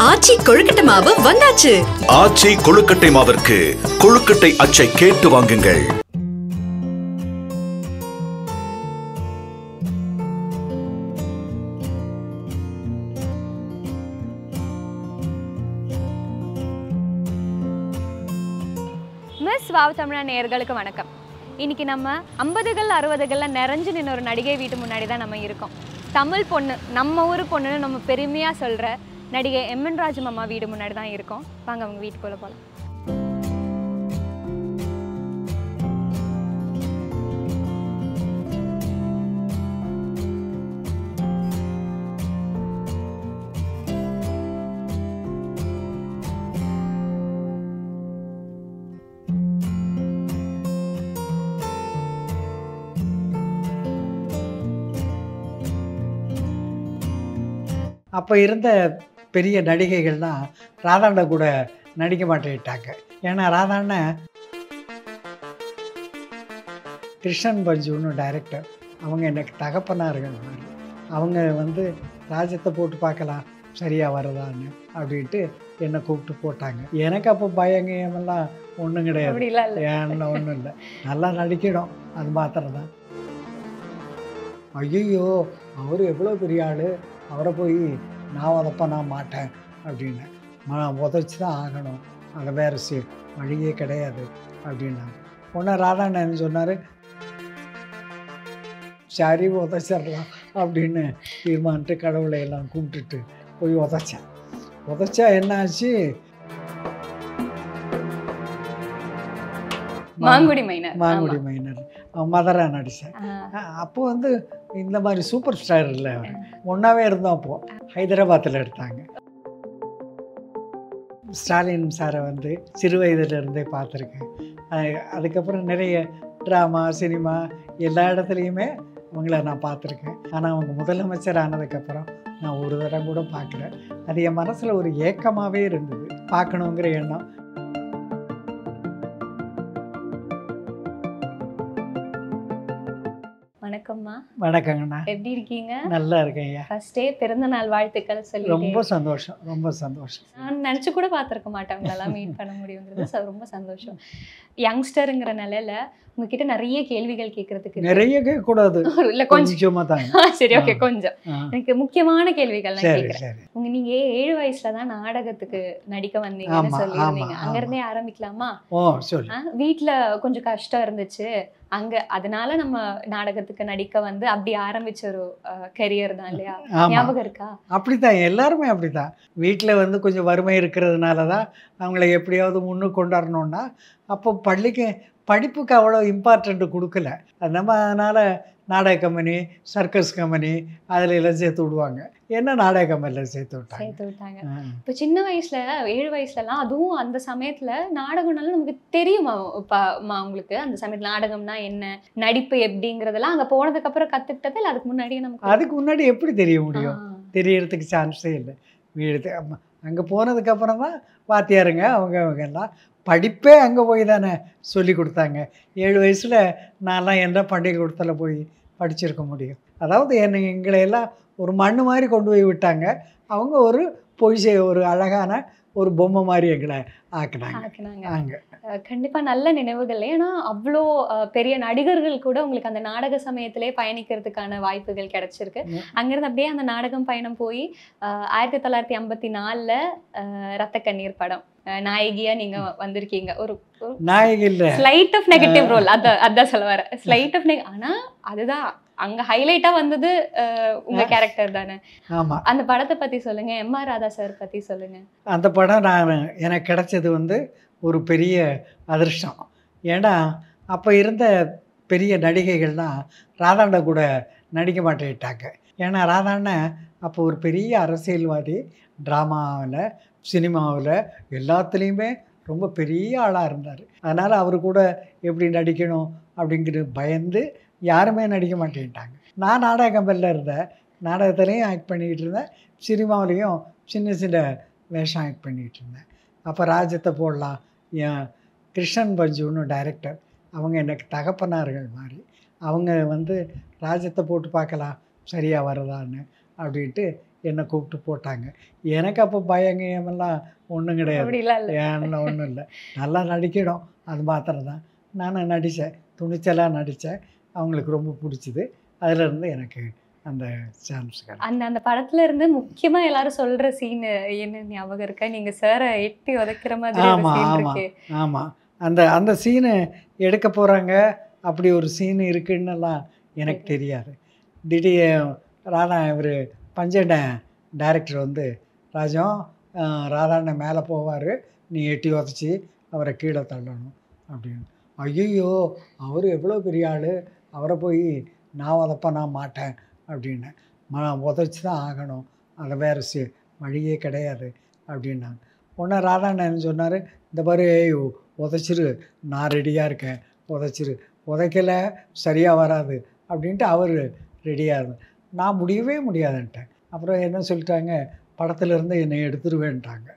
ஆச்சி கொழுக்கட்டை மாவு வந்தாச்சு. ஆச்சி கொழுக்கட்டை மாவிற்கு கொழுக்கட்டை அச்சை கேட்டு வாங்குங்கள். மிஸ் வாவ் தமிழா நேயர்களுக்கு வணக்கம். இன்னைக்கு நம்ம 50கள் 60களில் நிறைஞ்சு நின்று ஒரு நடிகை வீட்டு முன்னாடி தான் நம்ம இருக்கோம். தமிழ் பொண்ணு, நம்ம ஊர் பொண்ணுன்னு நம்ம பெருமையாக சொல்கிற நடிகை எம்என் ராஜம் அம்மா வீடு முன்னாடி தான் இருக்கோம். வாங்க அவங்க வீட்டுக்குள்ளே போகலாம். அப்போ இருந்த பெரிய நடிகைகள்லாம் ராதாண்ட கூட நடிக்க மாட்டேட்டாங்க. ஏன்னா ராதாண்ண கிருஷ்ணன் பஞ்சுன்னு டைரக்டர், அவங்க எனக்கு தகப்பனார்கள் மாதிரி. அவங்க ராஜத்தை போட்டு பார்க்கலாம் சரியாக வருதான்னு அப்படின்ட்டு என்னை கூப்பிட்டு போட்டாங்க. எனக்கு அப்போ பயங்கமெல்லாம் ஒன்றும் கிடையாது, ஏன்னா ஒன்றும் இல்லை, நல்லா நடிக்கணும், அது மாத்திரம்தான். ஐயோ அவர் எவ்வளோ பெரிய ஆள், அவரை போய் நான் உதப்ப நான் மாட்டேன் அப்படின்னு, நான் உதச்சி தான் ஆகணும், அதை வேறு வழியே கிடையாது அப்படின்னாங்க. ஒன்றா ராதாண்ணன் சொன்னார், சரி உதச்சிடலாம் அப்படின்னு தீர்மானிட்டு கடவுளை எல்லாம் கும்பிட்டுட்டு போய் உதச்சேன். உதச்சா என்ன ஆச்சு, மாங்குடி மைனர் மதராக நடித்தேன். அப்போது இந்த மாதிரி சூப்பர் ஸ்டார் இல்லை, ஒன்றாவே இருந்தோம். அப்போது ஹைதராபாத்தில் எடுத்தாங்க. ஸ்டாலின் சாரை சிறு வயதிலிருந்தே பார்த்துருக்கேன். அதுக்கப்புறம் நிறைய ட்ராமா சினிமா எல்லா இடத்துலையுமே அவங்கள நான் பார்த்துருக்கேன். ஆனால் அவங்க முதலமைச்சர் ஆனதுக்கப்புறம் நான் ஒரு தடவை கூட பார்க்கல. அது என் மனசில் ஒரு ஏக்கமாகவே இருந்தது, பார்க்கணுங்கிற எண்ணம். வணக்கம்மா. வணக்கங்கண்ணா, எப்படி இருக்கீங்க? நல்லா இருக்கேன். ஃபர்ஸ்டே பிறந்த நாள் வாழ்த்துக்கள் சொல்லி. ரொம்ப சந்தோஷம், ரொம்ப சந்தோஷம். நான் நினச்சி கூட பார்த்துருக்க மாட்டேன் உங்களெல்லாம் மீட் பண்ண முடியுங்கிறது ரொம்ப சந்தோஷம். யங்ஸ்டருங்கிற நிலையில உங்ககிட்ட நிறைய கேள்விகள் கேட்கறதுக்கு. நிறைய கேட்கக்கூடாது, இல்லை கொஞ்சமா தான். சரி, ஓகே, கொஞ்சம் எனக்கு முக்கியமான கேள்விகள் நான் கேட்குறேன். நீங்க 7 வயசுல தான் நாடகத்துக்கு நடிக்க வந்தீங்கன்னு சொல்லியிருந்தீங்க. அங்க இருந்தே ஆரம்பிக்கலாமா? வீட்டுல கொஞ்சம் கஷ்டம் இருந்துச்சு அங்க, அதனால நம்ம நாடகத்துக்கு நடிக்க அப்படி ஆரம்பிச்ச ஒரு கரியர் தான் இல்லையா? ஞாபகம் இருக்கா? அப்படித்தான், எல்லாருமே அப்படித்தான். வீட்டில் கொஞ்சம் வறுமை இருக்கிறதுனால தான் அவங்கள எப்படியாவது முன்னுக்கு கொண்டாடணும்னா, அப்போ படிப்புக்கு அவ்வளோ இம்பார்ட்டண்ட்டு கொடுக்கல. நம்ம அதனால் நாடக கம்பெனி, சர்க்கஸ் கம்பெனி அதில் எல்லாம் சேர்த்து விடுவாங்க. என்ன நாடக கம்பெனியில் சேர்த்து விட்டாங்க. இப்போ சின்ன வயசுல 7 வயசுலலாம், அதுவும் அந்த சமயத்துல நாடகம்னாலும் நமக்கு தெரியுமா உங்களுக்கு? அந்த சமயத்துல நாடகம்னா என்ன, நடிப்பு எப்படிங்கிறதெல்லாம் அங்கே போனதுக்கு அப்புறம் கற்றுக்கிட்டது இல்லை அதுக்கு முன்னாடியே நமக்கு? அதுக்கு முன்னாடி எப்படி தெரிய முடியும்? தெரியறதுக்கு சான்ஸே இல்லை. வீடு அங்கே போனதுக்கப்புறம் தான் வாத்தியாருங்க அவங்க எல்லாம் படிப்பே அங்கே போய் தானே சொல்லி கொடுத்தாங்க. 7 வயசில் நான்லாம் எந்த பள்ளிக்கூடத்தில் போய் படிச்சிருக்க முடியும்? அதாவது எங்களையெல்லாம் ஒரு மண்ணு மாதிரி கொண்டு போய் விட்டாங்க. அவங்க ஒரு அழகான ஒரு பொம்மை மாதிரி எங்களை ஆக்குனாங்க. கண்டிப்பா நல்ல நினைவுகள். ஏன்னா அவ்வளோ பெரிய நடிகர்கள் கூட உங்களுக்கு அந்த நாடக சமயத்திலே பயணிக்கிறதுக்கான வாய்ப்புகள் கிடைச்சிருக்கு. அங்கிருந்து அப்படியே அந்த நாடகம் பயணம் போய் 1954 ரத்த கண்ணீர் படம் நாயகியா நீங்க வந்திருக்கீங்க. ஒரு நாயகி இல்ல, ஸ்லைட் ஆஃப் நெகட்டிவ் ரோல். அதான் சொல்ல வர, ஸ்லைட் ஆஃப் ஆனா அதுதான் அங்க ஹைலைட்டா வந்தது உங்க கேரக்டர் தானே. ஆமா, அந்த படத்தை பத்தி சொல்லுங்க. எம்.ஆர். ராதா சார் பத்தி சொல்லுங்க. அந்த படம் எனக்கு கிடைச்சது ஒரு பெரிய அதிர்ஷ்டம். ஏன்னா அப்போ இருந்த பெரிய நடிகைகள்லாம் ராதாண்ட கூட நடிக்க மாட்டேட்டாங்க. ஏன்னா ராதாண்ண அப்போ ஒரு பெரிய அரசியல்வாதி, ட்ராமாவில் சினிமாவில் எல்லாத்துலேயுமே ரொம்ப பெரிய ஆளாக இருந்தார். அதனால் அவர் கூட எப்படி நடிக்கணும் அப்படிங்கிறது பயந்து யாருமே நடிக்க மாட்டேன்ட்டாங்க. நான் நாடக கம்பெனியில் இருந்தேன், நாடகத்துலேயும் ஆக்ட் பண்ணிக்கிட்டு இருந்தேன், சினிமாவிலையும் சின்ன சின்ன வேஷம் ஆக்ட் பண்ணிக்கிட்டு இருந்தேன். அப்போ ராஜத்தை போடலாம், என் கிருஷ்ணன் பஞ்சுன்னு டைரக்டர், அவங்க எனக்கு தகப்பனார்கள் மாதிரி. அவங்க ராஜத்தை போட்டு பார்க்கலாம் சரியாக வருதான்னு அப்படின்ட்டு என்னை கூப்பிட்டு போட்டாங்க. எனக்கு அப்போ பயங்கமெல்லாம் ஒன்றும் கிடையாது, ஏன்னா ஒன்றும் இல்லை, நல்லா நடிக்கணும் அது மாத்திரம் தான். நானும் நடித்தேன், துணிச்சலாக நடித்தேன். அவங்களுக்கு ரொம்ப பிடிச்சிது. அதிலேருந்து எனக்கு அந்த சான்ஸ் அந்த அந்த படத்துல இருந்து முக்கியமா எல்லாரும் சொல்ற சீன் என்ன ஞாபகம் இருக்கா? நீங்க சாரை எட்டி உதைக்கிற மாதிரி ஒரு சீன் இருக்கு. ஆமாம், அந்த அந்த சீனு எடுக்க போகிறாங்க, அப்படி ஒரு சீன் இருக்குன்னுலாம் எனக்கு தெரியாது. திடீர் ராதா இவர் பஞ்சண்ணன் டைரக்டர் வந்து, ராஜம் ராதாண்ணன் மேலே போவார், நீ எட்டி உதச்சி அவரை கீழே தள்ளணும் அப்படின்னு. ஐயோ, அவர் எவ்வளோ பெரிய ஆள், அவரை போய் நான் உதப்ப நான் மாட்டேன் அப்படின்னு. உதச்சி தான் ஆகணும், அதை வேறு வழியே கிடையாது அப்படின்னாங்க. உடனே ராதாண்ணன் சொன்னார், இந்த பாரு உதச்சிரு, நான் ரெடியாக இருக்கேன், உதச்சிரு, உதைக்கலை சரியாக வராது அப்படின்ட்டு அவர் ரெடியாக இருந்தேன். நான் முடியவே முடியாதுன்ட்டேன். அப்புறம் என்ன சொல்லிட்டாங்க, படத்துலேருந்து என்னை எடுத்துருவேன்ட்டாங்க.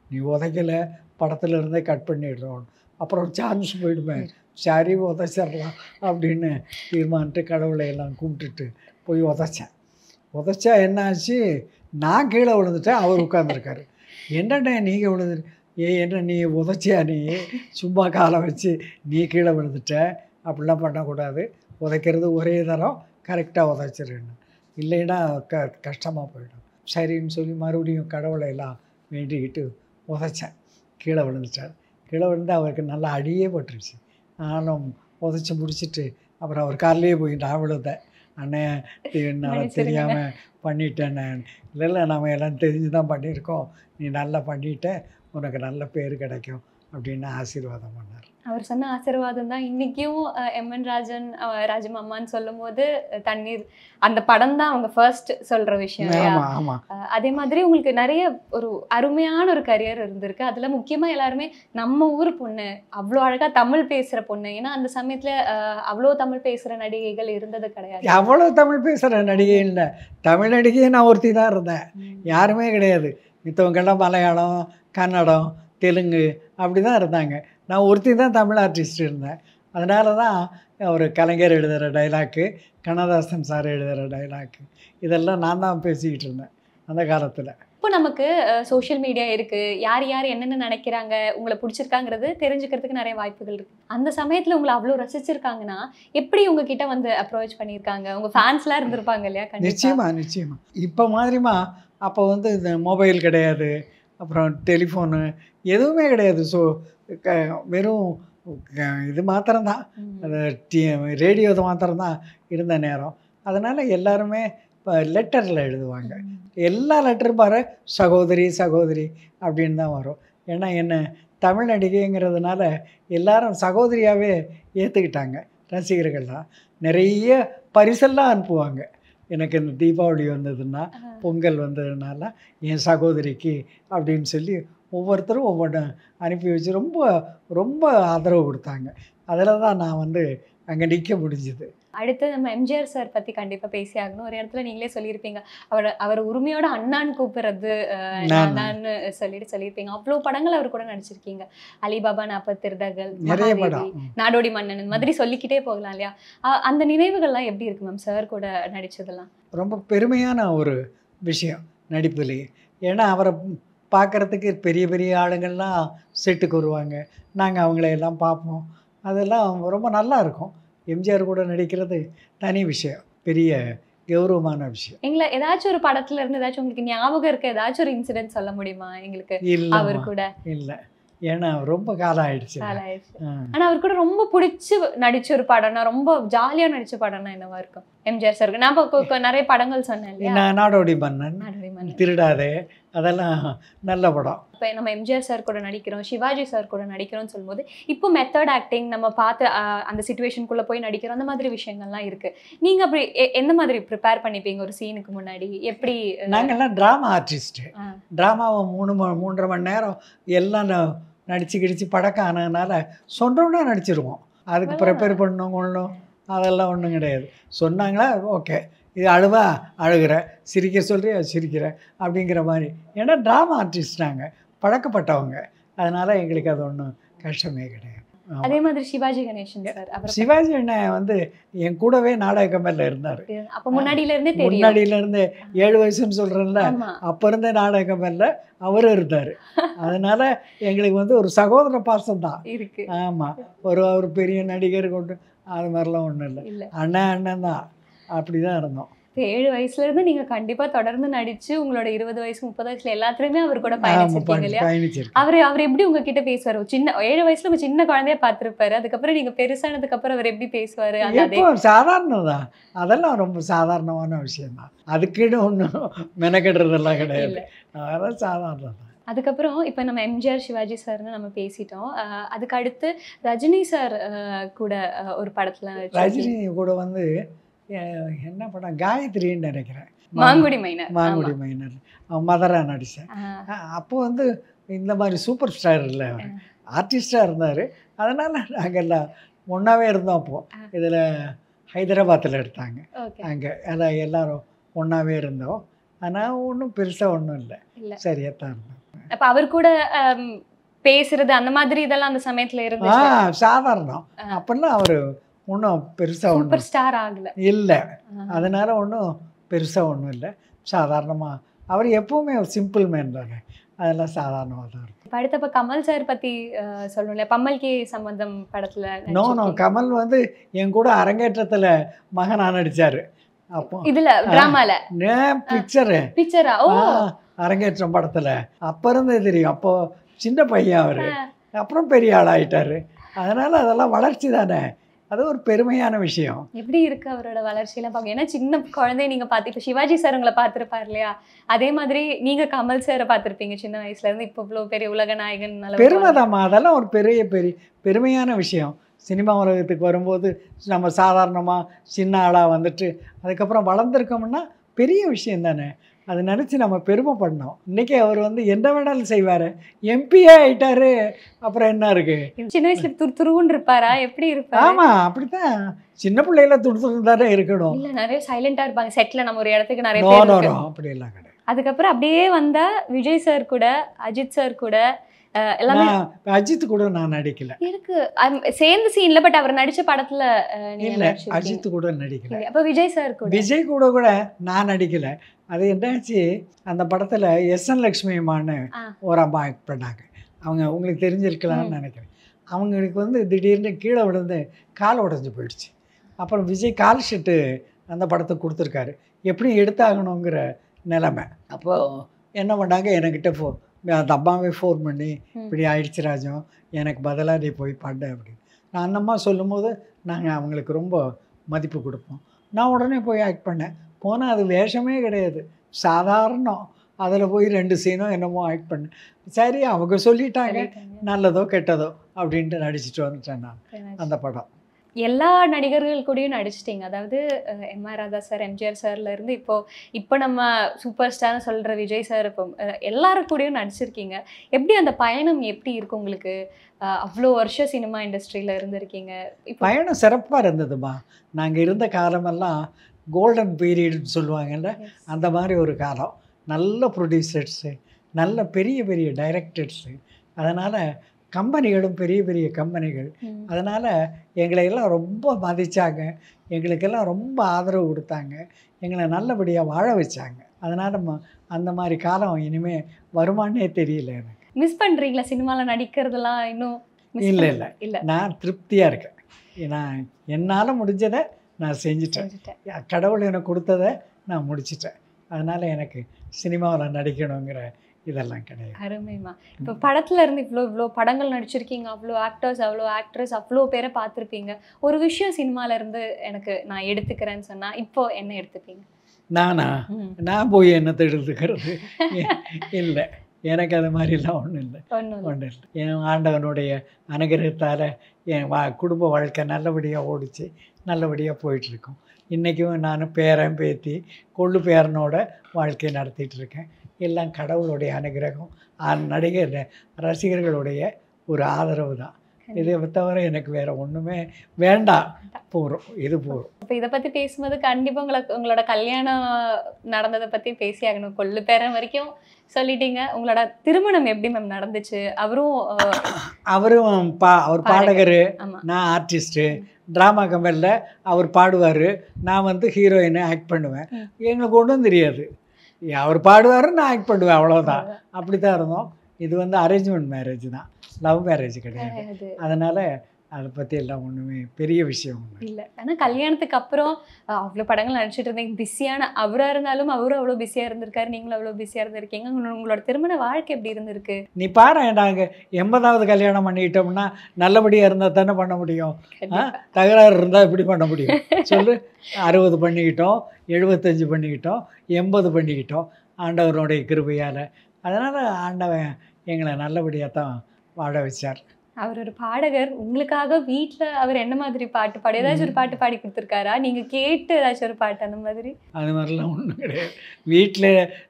நீ உதைக்கலை, படத்துலேருந்தே கட் பண்ணிடுறோம், அப்புறம் சான்ஸ் போயிடுவேன், சரி உதச்சிடலாம் அப்படின்னு தீர்மானிட்டு கடவுளை எல்லாம் கும்பிட்டுட்டு போய் உதச்சேன். உதச்சா என்ன ஆச்சு, நான் கீழே விழுந்துட்டேன், அவர் உட்காந்துருக்காரு. என்னண்ணே நீங்கள் விழுந்து, என்ன நீ உதச்சியா, நீ சும்மா காலை வச்சு நீ கீழே விழுந்துட்ட, அப்படிலாம் பண்ணக்கூடாது, உதைக்கிறது ஒரே தரம், கரெக்டாக உதச்சிருன்னு, இல்லைன்னா கஷ்டமாக போயிடும். சரின்னு சொல்லி மறுபடியும் கடவுளை எல்லாம் வேண்டிக்கிட்டு உதைச்சேன். கீழே விழுந்துட்டார். கீழே விழுந்து அவருக்கு நல்லா அடியே பட்டுருச்சு. நானும் உதச்சி முடிச்சுட்டு அப்புறம் அவர் கார்லேயே போய் நான் விழுந்தேன். அண்ணே நான் தெரியாமல் பண்ணிட்டேன், நான் இல்லை நம்ம எல்லாம் தெரிஞ்சு தான் பண்ணியிருக்கோம், நீ நல்லா பண்ணிட்ட, உனக்கு நல்ல பேர் கிடைக்கும் அப்படின்னு ஆசீர்வாதம் பண்ணார். அவர் சொன்ன ஆசீர்வாதம் தான் இன்றைக்கும் எம்என் ராஜன் ராஜமாமான்னு சொல்லும் போது தண்ணீர் அந்த படம் தான் அவங்க ஃபர்ஸ்ட் சொல்கிற விஷயம். அதே மாதிரி உங்களுக்கு நிறைய ஒரு அருமையான ஒரு கரியர் இருந்திருக்கு. அதில் முக்கியமாக எல்லாருமே நம்ம ஊர் பொண்ணு, அவ்வளோ அழகாக தமிழ் பேசுகிற பொண்ணு. ஏன்னா அந்த சமயத்தில் அவ்வளோ தமிழ் பேசுகிற நடிகைகள் இருந்தது கிடையாது. அவ்வளோ தமிழ் பேசுகிற நடிகை இல்லை, தமிழ் நடிகையே நான் ஒருத்தி தான் இருந்தேன், யாருமே கிடையாது. மித்தவங்கெல்லாம் மலையாளம், கன்னடம், தெலுங்கு அப்படி தான் இருந்தாங்க. நான் ஒருத்தி தான் தமிழ் ஆர்டிஸ்ட் இருந்தேன். அதனால தான் ஒரு கலைஞர் எழுதுகிற டைலாக்கு, கண்ணதாசன் சார் எழுதுகிற டைலாக்கு, இதெல்லாம் நான் தான் பேசிக்கிட்டு இருந்தேன் அந்த காலத்தில். இப்போ நமக்கு சோஷியல் மீடியா இருக்குது, யார் யார் என்னென்ன நினைக்கிறாங்க, உங்களை பிடிச்சிருக்காங்கிறது தெரிஞ்சுக்கிறதுக்கு நிறைய வாய்ப்புகள் இருக்குது. அந்த சமயத்தில் உங்களை அவ்வளோ ரசிச்சிருக்காங்கன்னா எப்படி உங்ககிட்ட வந்து அப்ரோச் பண்ணியிருக்காங்க? உங்கள் ஃபேன்ஸ்லாம் இருந்திருப்பாங்க இல்லையா? நிச்சயமாக. இப்போ மாதிரிமா அப்போ வந்து இந்த மொபைல் கிடையாது, அப்புறம் டெலிஃபோனு எதுவுமே கிடையாது. ஸோ வெறும் இது மாத்திரம்தான், அந்த ரேடியோ மாத்திரம்தான் இருந்த நேரம். அதனால் எல்லாருமே இப்போ லெட்டரில் எழுதுவாங்க. எல்லா லெட்டரும் பாரு சகோதரி சகோதரி அப்படின்னு தான் வரும். ஏன்னா என்ன தமிழ் நடிகைங்கிறதுனால எல்லாரும் சகோதரியாகவே ஏற்றுக்கிட்டாங்க ரசிகர்கள்லாம். நிறைய பரிசெல்லாம் அனுப்புவாங்க. எனக்கு இந்த தீபாவளி வந்ததுன்னா, பொங்கல் வந்ததுனால என் சகோதரிக்கு அப்படின்னு சொல்லி ஒவ்வொருத்தரும் ஒவ்வொன்று அனுப்பி வச்சு ரொம்ப ரொம்ப ஆதரவு கொடுத்தாங்க. அதில் தான் நான் வந்து அங்கே நிற்க முடிஞ்சுது. அடுத்து நம்ம எம்ஜிஆர் சார் பற்றி கண்டிப்பாக பேசி ஆகணும். ஒரு இடத்துல நீங்களே சொல்லியிருப்பீங்க, அவர் உரிமையோட அண்ணான்னு கூப்பிடுறது அண்ணான்னு சொல்லியிருப்பீங்க. அவ்வளோ படங்கள் அவர் கூட நடிச்சிருக்கீங்க. அலிபாபா 40 திருடர்கள், நாடோடி மன்னன், இந்த மாதிரி சொல்லிக்கிட்டே போகலாம் இல்லையா? அந்த நினைவுகள்லாம் எப்படி இருக்கு மேம் சார் கூட நடித்ததெல்லாம்? ரொம்ப பெருமையான ஒரு விஷயம் நடிப்புலேயே. ஏன்னா அவரை பார்க்குறதுக்கு பெரிய பெரிய ஆளுங்கள்லாம் செட்டுக்கு வருவாங்க, நாங்கள் அவங்களையெல்லாம் பார்ப்போம், அதெல்லாம் ரொம்ப நல்லா இருக்கும். எம்ஜிஆர் கூட நடிக்கிறது தனி விஷயம், பெரிய கௌரவமான விஷயம். எங்களை ஏதாச்சும் ஒரு படத்துல இருந்து ஏதாச்சும் உங்களுக்கு ஞாபகம் இருக்க ஏதாச்சும் ஒரு இன்சிடென்ட் சொல்ல முடியுமா எங்களுக்கு? அவர் கூட இல்லை, ஏன்னா ரொம்ப காலம் ஆயிடுச்சு. ஆனா அவர் கூட ரொம்ப பிடிச்சி நடிச்ச ஒரு படம்னா, ரொம்ப ஜாலியா நடிச்ச படம்னா என்னவா இருக்கும் எம்ஜிஆர் சார்? நான் நிறைய படங்கள் சொன்னேன், நாடோடி மன்னன், திருடாதே, அதெல்லாம் நல்ல படம். இப்போ நம்ம எம்ஜிஆர் சார் கூட நடிக்கிறோம், சிவாஜி சார் கூட நடிக்கிறோம்னு சொல்லும்போது இப்போ மெத்தட் ஆக்டிங் நம்ம பார்த்து அந்த சிச்சுவேஷனுக்குள்ளே போய் நடிக்கிறோம், அந்த மாதிரி விஷயங்கள்லாம் இருக்குது. நீங்கள் அப்படி எந்த மாதிரி ப்ரிப்பேர் பண்ணிப்பீங்க ஒரு சீனுக்கு முன்னாடி? எப்படி? நாங்கள்லாம் ட்ராமா ஆர்டிஸ்ட்டு. ட்ராமாவை 3.5 மணி நேரம் எல்லாம் நடிச்சு கிடிச்சு பழக்கம் ஆனதுனால சொன்னோன்னா நடிச்சிருவோம். அதுக்கு ப்ரிப்பேர் பண்ணணும் அதெல்லாம் ஒன்றும் கிடையாது. சொன்னாங்களா ஓகே, இது அழுவா அழுகிறேன், சிரிக்க சொல்கிறேன் சிரிக்கிறேன் அப்படிங்கிற மாதிரி. ஏன்னா ட்ராமா ஆர்டிஸ்ட் நாங்கள் பழக்கப்பட்டவங்க, அதனால் எங்களுக்கு அது ஒன்றும் கஷ்டமே கிடையாது. அதே மாதிரி சிவாஜி கணேசன் சார், அவர் சிவாஜி அண்ணன் வந்து என் கூடவே நாடக கம்பெனியில் இருந்தார். அப்போ முன்னாடியில இருந்தே தெரியும். முன்னாடியில இருந்து 7 வயசுன்னு சொல்கிறேன்ல, ஆமா. அப்போ இருந்தே நாடக கம்பெனியில் அவரும் இருந்தார். அதனால எங்களுக்கு வந்து ஒரு சகோதர பாசம் தான் இருக்கு. ஆமாம். ஒரு பெரிய நடிகர் கொண்டு அது மாதிரிலாம் ஒன்றும் இல்லை. இல்ல. அண்ணன் தான் அப்படி தான் இருந்தோம். 7 வயசுல இருந்து நீங்க கண்டிப்பா தொடர்ந்து நடிச்சு உங்களோட 20 வயசு 30 வயசுல எல்லாத்துலயுமே அவர் கூட பயணிச்சிருக்கீங்க இல்லையா? பயணிச்சிருக்கேன். அவர் எப்படி உங்ககிட்ட பேசுவாரு? சின்ன 7 வயசுல உங்க சின்ன குழந்தைய பார்த்திருப்பாரு, அதுக்கப்புறம் நீங்க பெருசானதுக்கு அப்புறம் அவர் எப்படி பேசுவாரு? இப்போ சாதாரணம் தான், அதெல்லாம் ரொம்ப சாதாரணமான விஷயம் தான். அதுக்குன்னு ஒன்றும் மெனக்கெடுறதெல்லாம் கிடையாது. அதெல்லாம் சாதாரணம் தான். அதுக்கப்புறம் இப்போ நம்ம எம்ஜிஆர் சிவாஜி சார்னு நம்ம பேசிட்டோம். அதுக்கு அடுத்து ரஜினி சார் கூட ஒரு படத்துல ரஜினி கூட வந்து என்ன படம், காயத்ரின்னு நினைக்கிறேன், மாங்குடி மைனர். மாங்குடி மைனர் அவன் மதரா நடித்தேன். அப்போ வந்து இந்த மாதிரி சூப்பர் ஸ்டார் இல்லை, அவர் ஆர்டிஸ்டாக இருந்தார். அதனால் நாங்கள் எல்லாம் ஒன்றாவே இருந்தோம். அப்போது இதில் ஹைதராபாத்தில் எடுத்தாங்க, அங்கே எல்லாம் எல்லோரும் ஒன்றாவே இருந்தோம். ஆனால் ஒன்றும் பெருசாக ஒன்றும் இல்லை, சரியாக தான் இருந்தோம். அப்போ அவர் கூட பேசுறது அந்த மாதிரி இதெல்லாம் அந்த சமயத்தில் இருந்துச்சு? சாதாரணம். அப்போல்லாம் அவர் ஒன்றும் பெருசாக சூப்பர் ஸ்டார் ஆகலை இல்லை, அதனால் ஒன்றும் பெருசாக ஒன்றும் இல்லை, சாதாரணமாக. அவர் எப்போவுமே ஒரு சிம்பிள் மேன் தானே, அதெல்லாம் சாதாரணமாக தான் இருக்கும். அடுத்தப்ப கமல் சார் பற்றி சொல்லணும்ல, பம்மல்கே சம்பந்தம் படத்தில். நோ கமல் வந்து என் கூட அரங்கேற்றத்தில் மகனா நடித்தார். அப்போ இதில் ட்ராமால பிக்சரா? ஓ, அரங்கேற்றம் படத்தில் அப்போ இருந்தே தெரியும். அப்போது சின்ன பையன் அவர், அப்புறம் பெரிய ஆள் ஆகிட்டார். அதனால் அதெல்லாம் வளர்ச்சி தானே, அது ஒரு பெருமையான விஷயம். எப்படி இருக்கு அவரோட வளர்ச்சியெல்லாம் பார்க்க? ஏன்னா சின்ன குழந்தைய நீங்கள் பார்த்து, இப்போ சிவாஜி சார் உங்களை பார்த்துருப்பார் இல்லையா, அதே மாதிரி நீங்கள் கமல் சாரை பார்த்துருப்பீங்க சின்ன வயசுலேருந்து இப்போ இவ்வளோ பெரிய உலக நாயகன். பெருமைதாம்மா, அதெல்லாம் ஒரு பெருமையான விஷயம். சினிமா உலகத்துக்கு வரும்போது நம்ம சாதாரணமாக சின்ன ஆளாக வந்துட்டு அதுக்கப்புறம் வளர்ந்துருக்கோம்னா பெரிய விஷயம் தானே, அதை நினச்சி நம்ம பெருமைப்படணும். இன்றைக்கி அவர் வந்து என்ன வேணாலும் செய்வார், எம்பியே ஆகிட்டாரு, அப்புறம் என்ன இருக்குது? சின்ன வயசுல துருன்னு இருப்பாரா? எப்படி இருப்பாரு? ஆமாம், அப்படித்தான். சின்ன பிள்ளைகள துரு தானே இருக்கணும். இல்லை, நிறைய சைலண்டாக இருப்பாங்க செட்டில். நம்ம ஒரு இடத்துக்கு நிறைய அப்படி எல்லாம் கிடையாது. அதுக்கப்புறம் அப்படியே வந்தால் விஜய் சார் கூட, அஜித் சார் கூட எல்லாமே. அஜித் கூட நான் நடிக்கல, இருக்கு சேர்ந்து சீன்ல, பட் அவர் நடிச்ச படத்துல இல்ல, அஜித் கூட நடிக்கல. அப்ப விஜய் சார் கூட? விஜய் கூட நான் நடிக்கல. அது என்னாச்சு, அந்த படத்துல எஸ்என் லட்சுமிமான்னு ஒரு அம்மா ஆக்ட் பண்ணாங்க. அவங்க உங்களுக்கு தெரிஞ்சிருக்கலாம்னு நினைக்கிறேன். அவங்களுக்கு வந்து திடீர்னு கீழே விழுந்து கால் உடஞ்சி போயிடுச்சு. அப்புறம் விஜய் கால் ஷீட்டு அந்த படத்தை கொடுத்துருக்காரு, எப்படியும் எடுத்தாகணுங்கிற நிலைமை. அப்போது என்ன பண்ணாங்க, என்கிட்ட அந்த அம்மாவே ஃபோன் பண்ணி, இப்படி ஆயிடுச்சு ராஜம், எனக்கு பதிலாக நீ போய் பண்ண அப்படின்னு. நான் அந்த அம்மா சொல்லும் போது நாங்கள் அவங்களுக்கு ரொம்ப மதிப்பு கொடுப்போம். நான் உடனே போய் ஆக்ட் பண்ணேன். போனால் அது வேஷமே கிடையாது, சாதாரணம். அதில் போய் 2 சீனோ என்னமோ ஆக்ட் பண்ணேன். சரி, அவங்க சொல்லிட்டாங்க, நல்லதோ கெட்டதோ அப்படின்ட்டு நடிச்சிட்டு வந்துட்டேன் நான் அந்த படம். எல்லா நடிகர்கள் கூடயும் நடிச்சிட்டிங்க. அதாவது எம்ஆர் ராதா சார், எம்ஜிஆர் சார்ல இருந்து இப்போ நம்ம சூப்பர் ஸ்டார்னு சொல்கிற விஜய் சார், இப்போ எல்லாரும் கூடயும் நடிச்சிருக்கீங்க. எப்படி அந்த பயணம் எப்படி இருக்கு உங்களுக்கு? அவ்வளோ வருஷம் சினிமா இண்டஸ்ட்ரியில் இருந்திருக்கீங்க. பயணம் சிறப்பாக இருந்ததுமா. நாங்கள் இருந்த காலமெல்லாம் கோல்டன் பீரியட்னு சொல்லுவாங்கல்ல, அந்த மாதிரி ஒரு காலம். நல்ல ப்ரொடியூசர்ஸு, நல்ல பெரிய பெரிய டைரக்டர்ஸு, அதனால் கம்பெனிகளும் பெரிய பெரிய கம்பெனிகள். அதனால் எங்களையெல்லாம் ரொம்ப மதித்தாங்க, எங்களுக்கெல்லாம் ரொம்ப ஆதரவு கொடுத்தாங்க, எங்களை நல்லபடியாக வாழ வச்சாங்க. அதனால் அந்த மாதிரி காலம் இனிமேல் வருமானே தெரியல எனக்கு. மிஸ் பண்ணுறீங்களா சினிமாவில் நடிக்கிறதெல்லாம்? இன்னும் இல்லை இல்லை இல்லை, நான் திருப்தியாக இருக்கேன். நான் என்னால் முடிஞ்சதை நான் செஞ்சுட்டேன். கடவுள் எனக்கு கொடுத்ததை நான் முடிச்சிட்டேன். அதனால் எனக்கு சினிமாவில் நடிக்கணுங்கிற இதெல்லாம் கிடையாது. அருமைமா. இப்போ படத்துல இருந்து இவ்வளோ படங்கள் நடிச்சிருக்கீங்க, அவ்வளோ ஆக்டர்ஸ், அவ்வளோ ஆக்ட்ரஸ், அவ்வளோ பேரை பார்த்துருப்பீங்க. ஒரு விஷயம் சினிமால இருந்து எனக்கு நான் எடுத்துக்கிறேன்னு சொன்னா இப்போ என்ன எடுத்துப்பீங்க? நான் போய் என்னத்தை எடுத்துக்கிறது? இல்லை, எனக்கு அது மாதிரிலாம் ஒன்றும் இல்லை. என் ஆண்டவனுடைய அனுகிரகத்தால் என் குடும்ப வாழ்க்கை நல்லபடியாக ஓடிச்சு, நல்லபடியாக போயிட்டுருக்கோம். இன்றைக்கும் நான் பேரன் பேத்தி கொள்ளு பேரனோட வாழ்க்கையை நடத்திட்டு இருக்கேன். எல்லாம் கடவுளுடைய அனுகிரகம், நடிகர் ரசிகர்களுடைய ஒரு ஆதரவு தான். இதை தவிர எனக்கு வேற ஒன்றுமே வேண்டாம், போகிறோம், இது போகிறோம். இப்போ இதை பற்றி பேசும்போது கண்டிப்பாக உங்களோட கல்யாணம் நடந்ததை பற்றி பேசி ஆகணும். கொள்ளு பேரன் வரைக்கும் சொல்லிட்டீங்க. உங்களோட திருமணம் எப்படி மேம் நடந்துச்சு? அவர் பாடகர், நான் ஆர்டிஸ்ட்டு. ட்ராமா கம்பெனியில் அவர் பாடுவார், நான் வந்து ஹீரோயினை ஆக்ட் பண்ணுவேன். எங்களுக்கு ஒன்றும் தெரியாது, அவர் பாடுவார், நான் ஆக்ட் பண்ணுவேன், அவ்வளோதான். அப்படி தான் இருந்தோம். இது வந்து அரேஞ்ச்மெண்ட் மேரேஜ் தான், லவ் மேரேஜ் கிடையாது. அதனால் அதை பற்றி எல்லாம் ஒன்றுமே பெரிய விஷயம் இல்லை. ஆனால் கல்யாணத்துக்கு அப்புறம் அவ்வளோ படங்கள் நடிச்சிட்டு இருந்தீங்க, பிஸியான அவராக இருந்தாலும் அவரும் அவ்வளோ பிஸியாக இருந்திருக்காரு, நீங்களும் அவ்வளோ பிஸியாக இருந்திருக்கீங்க. உங்களோட திருமண வாழ்க்கை எப்படி இருந்திருக்கு? நீ பாரு, நாங்கள் 80வது கல்யாணம் பண்ணிக்கிட்டோம்னா நல்லபடியாக இருந்தால் தானே பண்ண முடியும். தகராறு இருந்தால் எப்படி பண்ண முடியும் சொல்லு? 60 பண்ணிக்கிட்டோம், 75 பண்ணிக்கிட்டோம், 80 பண்ணிக்கிட்டோம் ஆண்டவருடைய கிருபையால். அதனால் ஆண்டவன் எங்களை நல்லபடியாக தான் வாழ வச்சார். அவர் ஒரு பாடகர். உங்களுக்காக வீட்டில் அவர் என்ன மாதிரி பாட்டு பாடி, ஏதாச்சும் ஒரு பாட்டு பாடி கொடுத்துருக்காரா? நீங்கள் கேட்டு ஏதாச்சும் ஒரு பாட்டு அந்த மாதிரி? அது மாதிரிலாம் ஒன்றும் கிடையாது. வீட்டில்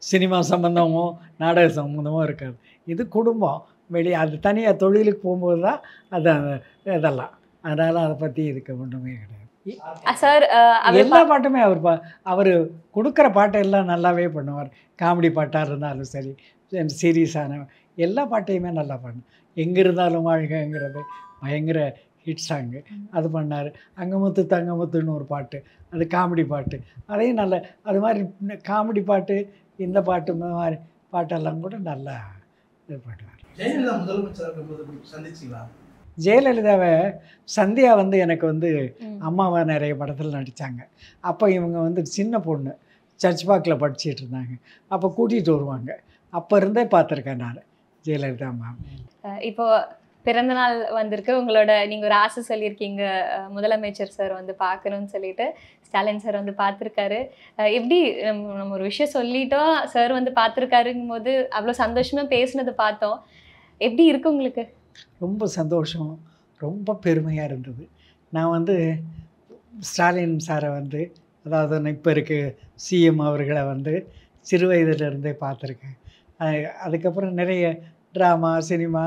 சினிமா சம்மந்தமோ நாடக சம்மந்தமோ இருக்காது. இது குடும்பம். வெளியே அது தனியாக தொழிலுக்கு போகும்போது தான் அது இதெல்லாம். அதனால் அதை பற்றி இதுக்கு ஒன்றுமே கிடையாது. சார் எல்லா பாட்டுமே அவர் கொடுக்குற பாட்டை எல்லாம் நல்லாவே பண்ணுவார். காமெடி பாட்டாக இருந்தாலும் சரி, சீரியஸான எல்லா பாட்டையுமே நல்லா பண்ணு. எங்கே இருந்தாலும் வாழ்க்கைங்கிறது பயங்கர ஹிட் சாங்கு, அது பண்ணார். அங்கமுத்து தங்கமுத்துன்னு ஒரு பாட்டு, அது காமெடி பாட்டு, அதையும் நல்ல அது மாதிரி காமெடி பாட்டு, இந்த பாட்டு மாதிரி பாட்டெல்லாம் கூட நல்லா இது பண்ணுவார். ஜெயலலிதாவை சந்தியா வந்து எனக்கு வந்து அம்மாவை நிறைய படத்தில் நடித்தாங்க. அப்போ இவங்க வந்து சின்ன பொண்ணு, சர்ச் பார்க்கில் படிச்சுட்டு இருந்தாங்க. அப்போ கூட்டிகிட்டு வருவாங்க. அப்போ இருந்தே பார்த்துருக்கேன் நான் ஜெயலலிதா மேம். இப்போ பிறந்தநாள் வந்திருக்கு உங்களோட, நீங்கள் ஒரு ஆசை சொல்லியிருக்கீங்க முதலமைச்சர் சார் வந்து பார்க்கணும்னு சொல்லிட்டு. ஸ்டாலின் சார் வந்து பார்த்துருக்காரு. எப்படி நம்ம ஒரு விஷயம் சொல்லிட்டோம், சார் வந்து பார்த்துருக்காருங்கும் போது அவ்வளோ சந்தோஷமாக பேசுனது பார்த்தோம். எப்படி இருக்கு உங்களுக்கு? ரொம்ப சந்தோஷம், ரொம்ப பெருமையாக இருந்தது. நான் வந்து ஸ்டாலின் சாரை வந்து, அதாவது இப்போ இருக்க சிஎம் அவர்களை வந்து சிறு வயதிலிருந்தே பார்த்துருக்கேன். அதுக்கப்புறம் நிறைய ட்ராமா, சினிமா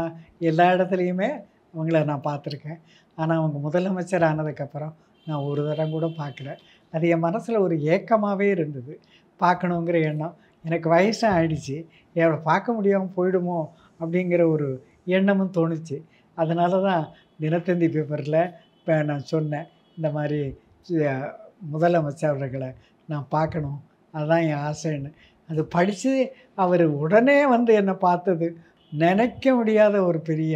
எல்லா இடத்துலையுமே அவங்கள நான் பார்த்துருக்கேன். ஆனால் அவங்க முதலமைச்சர் ஆனதுக்கப்புறம் நான் ஒரு தரம் கூட பார்க்கல. அது என் மனசில் ஒரு ஏக்கமாகவே இருந்தது, பார்க்கணுங்கிற எண்ணம். எனக்கு வயசும் ஆயிடுச்சு, பார்க்க முடியாமல் போயிடுமோ அப்படிங்கிற ஒரு எண்ணமும் தோணுச்சு. அதனால தான் தினத்தந்தி பேப்பரில் இப்போ நான் சொன்னேன், இந்த மாதிரி முதலமைச்சர் அவர்களை நான் பார்க்கணும், அதுதான் என் ஆசைன்னு. அது படித்து அவர் உடனே வந்து என்னை பார்த்தது நினைக்க முடியாத ஒரு பெரிய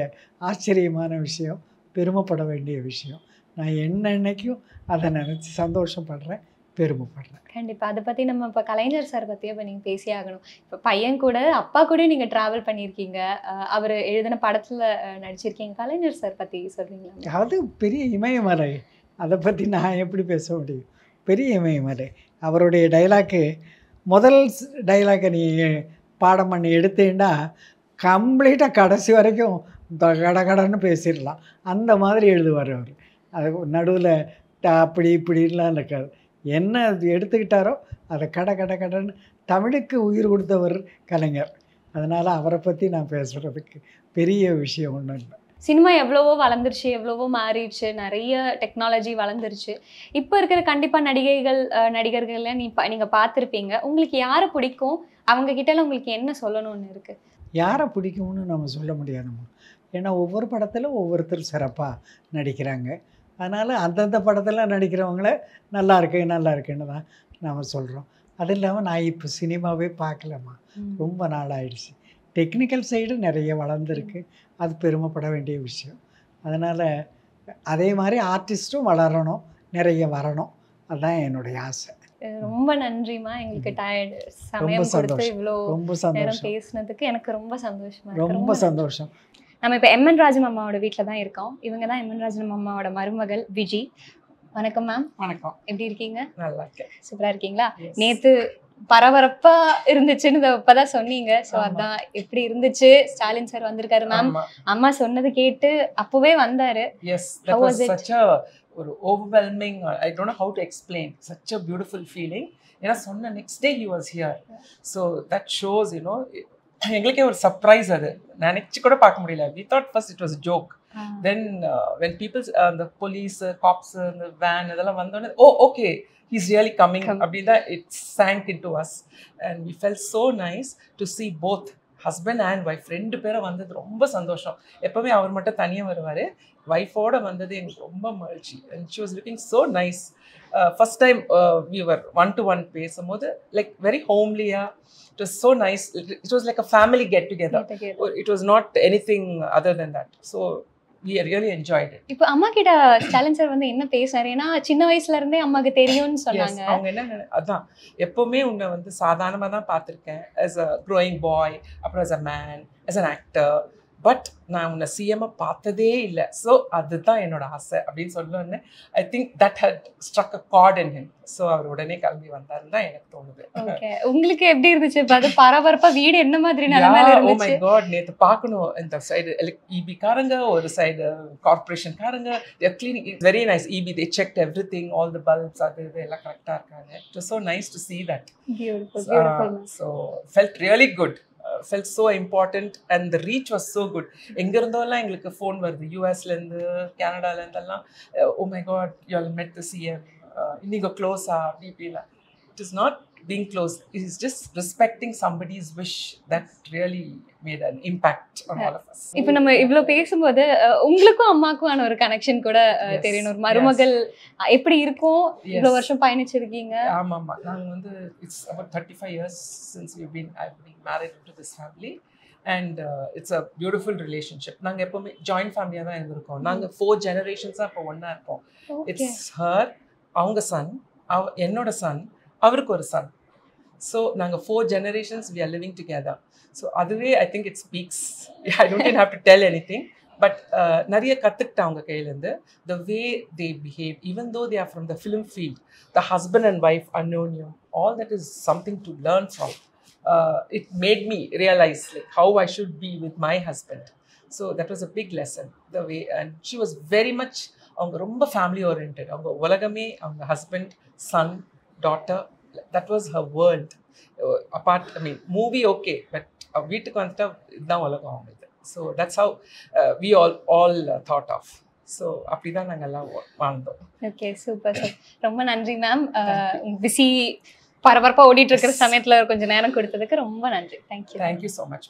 ஆச்சரியமான விஷயம், பெருமைப்பட வேண்டிய விஷயம். நான் என்னைக்கும் அதை நினச்சி சந்தோஷப்படுறேன், பெருமைப்படுறேன். கண்டிப்பாக. அதை பற்றி நம்ம இப்போ கலைஞர் சார் பற்றியே இப்போ நீங்கள் பேசி ஆகணும். இப்போ பையன் கூட அப்பா கூட நீங்கள் ட்ராவல் பண்ணியிருக்கீங்க, அவர் எழுதின படத்தில் நடிச்சிருக்கீங்க. கலைஞர் சார் பற்றி சொல்கிறீங்களா? அது பெரிய இமயமலை, அதை பற்றி நான் எப்படி பேச முடியும்? பெரிய இமயமலை. அவருடைய டைலாக்கு, முதல் டைலாக்கை நீ பாடம் பண்ணி எடுத்தீங்கன்னா கம்ப்ளீட்டாக கடைசி வரைக்கும் கடன்னு பேசிடலாம். அந்த மாதிரி எழுதுவார் அவர். அது நடுவில் அப்படி இப்படின்லாம் இருக்காது. என்ன எடுத்துக்கிட்டாரோ அதை கடன்னு தமிழுக்கு உயிர் கொடுத்தவர் கலைஞர். அதனால் அவரை பற்றி நான் பேசுகிறதுக்கு பெரிய விஷயம் ஒன்றும் இல்லை. சினிமா எவ்வளவோ வளர்ந்துருச்சு, எவ்வளவோ மாறிடுச்சு, நிறைய டெக்னாலஜி வளர்ந்துருச்சு. இப்போ இருக்கிற கண்டிப்பாக நடிகர்கள்லாம் நீங்கள் பார்த்துருப்பீங்க. உங்களுக்கு யாரை பிடிக்கும்? அவங்க கிட்டலாம் உங்களுக்கு என்ன சொல்லணும்னு இருக்குது? யாரை பிடிக்கும்னு நம்ம சொல்ல முடியாதுமா. ஏன்னா ஒவ்வொரு படத்திலும் ஒவ்வொருத்தர் சிறப்பாக நடிக்கிறாங்க. அதனால் அந்தந்த படத்தில் நடிக்கிறவங்கள நல்லா இருக்குன்னு தான் நாம் சொல்கிறோம். அது இல்லாமல் நான் இப்போ சினிமாவே பார்க்கலம்மா, ரொம்ப நாள் ஆயிடுச்சு. டெக்னிக்கல் சைடு நிறைய வளர்ந்துருக்கு, அது பெருமைப்பட வேண்டிய விஷயம். அதனால் அதே மாதிரி ஆர்டிஸ்ட்டும் வளரணும், நிறைய வரணும், அதுதான் என்னுடைய ஆசை. ரொம்ப நன்றிமா, எங்களுக்கு சமயம் கொடுத்து இவ்வளோ நேரம் பேசுனதுக்கு எனக்கு ரொம்ப சந்தோஷமா, ரொம்ப சந்தோஷம். நம்ம இப்போ எம்என் ராஜம் அம்மாவோட வீட்டில் தான் இருக்கோம். இவங்க தான் எம்என் ராஜம் அம்மாவோட மருமகள் விஜி. வணக்கம் மேம். வணக்கம். எப்படி இருக்கீங்க? நல்லா இருக்கேன். சூப்பரா இருக்கீங்களா? நேத்து பரபரப்பா இருந்துச்சுன்னு இப்பதான் சொன்னீங்க. ஸோ அதான் எப்படி இருந்துச்சு? ஸ்டாலின் சார் வந்திருக்காரு மேம், அம்மா சொன்னது கேட்டு அப்பவே வந்தாரு. Yes, that was such a overwhelming, I don't know how to explain, such a beautiful feeling. ஏன்னா சொன்ன next day he was here, so that shows, எங்களுக்கே ஒரு சர்ப்ரைஸ் அது நினைச்சு கூட பார்க்க முடியல. We thought first it was a joke. Then when people the police cops the van இதெல்லாம் வந்தோனே okay he's really coming அப்படினா it sank into us and we felt so nice to see both husband and wife ரெண்டு பேரும் வந்தது ரொம்ப சந்தோஷம். எப்பவுமே அவர் மட்டும் தனியா வருவாரு, வைஃபோட வந்தது எனக்கு ரொம்ப மகிழ்ச்சி. and she was looking so nice. First time we were one to one பேசும்போது like very homely. It was so nice. It was like a family get together. It was not anything other than that. So we really enjoyed it. இப்போ அம்மா கிட்ட Stalin sir வந்து என்ன பேசுறாரு? ஏன்னா சின்ன வயசுல இருந்தே அம்மாக்கு தெரியும்னு சொன்னாங்க. அவங்க என்ன அதான் எப்பவுமே உன்னை வந்து சாதாரணமா தான் பார்த்திருக்கேன் as a growing boy, அப்புறம் as a man, as an actor. But நான் உன்னை சிஎம்ஐ பார்த்ததே இல்லை, ஸோ அதுதான் என்னோட ஆசை அப்படின்னு சொன்னோன்னே I think that had struck a chord in him. So அவர் உடனே கிளம்பி வந்தாருன்னு தான் எனக்கு தோணுது. உங்களுக்கு எப்படி இருந்துச்சு? அது பரபரப்பா வீடு என்ன மாதிரி நிலைமையில இருந்துச்சு? ஓ மை காட், நேத்து பார்க்கணும் இந்த சைடு இபிக்காரங்க, ஒரு சைடு கார்பரேஷன் காரங்க, cleaning very nice. EB they checked everything, all the bulbs அது இது எல்லாம் கரெக்டா இருக்காங்க. It was so nice to see that. Beautiful. So felt really good. Felt so important and the reach was so good. எங்க இருந்தோலாம் எங்களுக்கு phone வருது, யூஎஸ்ல இருந்து கனடால இருந்தெல்லாம். oh my god, you all met the CM, நீங்க க்ளோஸா அப்படி இப்படிலாம். It is not being close, it is just respecting somebody's wish that really made an impact on all of us. இப்போ நம்ம இவ்ளோ பேசும்போது உங்களுக்கும் அம்மாக்குமான ஒரு கனெக்ஷன் கூட தெரியணும். ஒரு மருமகள் எப்படி இருக்கும்? இவ்வளவு வருஷம் பயணிச்சிருக்கீங்க. ஆமா ஆமா, நாங்க வந்து it's about 35 years since I've been married to this family and it's a beautiful relationship. நாங்க எப்பவுமே ஜாயிண்ட் ஃபேமிலியா தான் இருந்திருக்கோம். நாங்க 4 generations-ஆ இப்போ ஒண்ணா இருக்கோம். It's her, அவங்க son, என்னோட son, அவருக்கு ஒரு son. So நாங்க 4 generations we are living together. So அதுவே I think it speaks. I don't even have to tell anything. But நிறைய கத்துக்கிட்டேன் அவங்க கையிலேருந்து. The way they behave, even though they are from the film field, the husband and wife anunyam, all that is something to learn from. It made me realize like how I should be with my husband. So that was a big lesson. The way, and she was very much அவங்க ரொம்ப family oriented. அவங்க உலகமே அவங்க husband, son, daughter, that was her world. Apart, I mean, movie okay, but வீட்டுக்கு வந்துட்டா இதுதான் உலகம் அவங்களுக்கு. So that's how we all thought of. So அப்படிதான் நாங்க எல்லாம் வாழ்ந்தோம். Okay, super sir. ரொம்ப நன்றி மேம். பிஸி பரபரப்பா ஓடிட்டு இருக்கிற சமயத்துல கொஞ்சம் நேரம் கொடுத்ததுக்கு ரொம்ப நன்றி. Thank you. Thank you so much.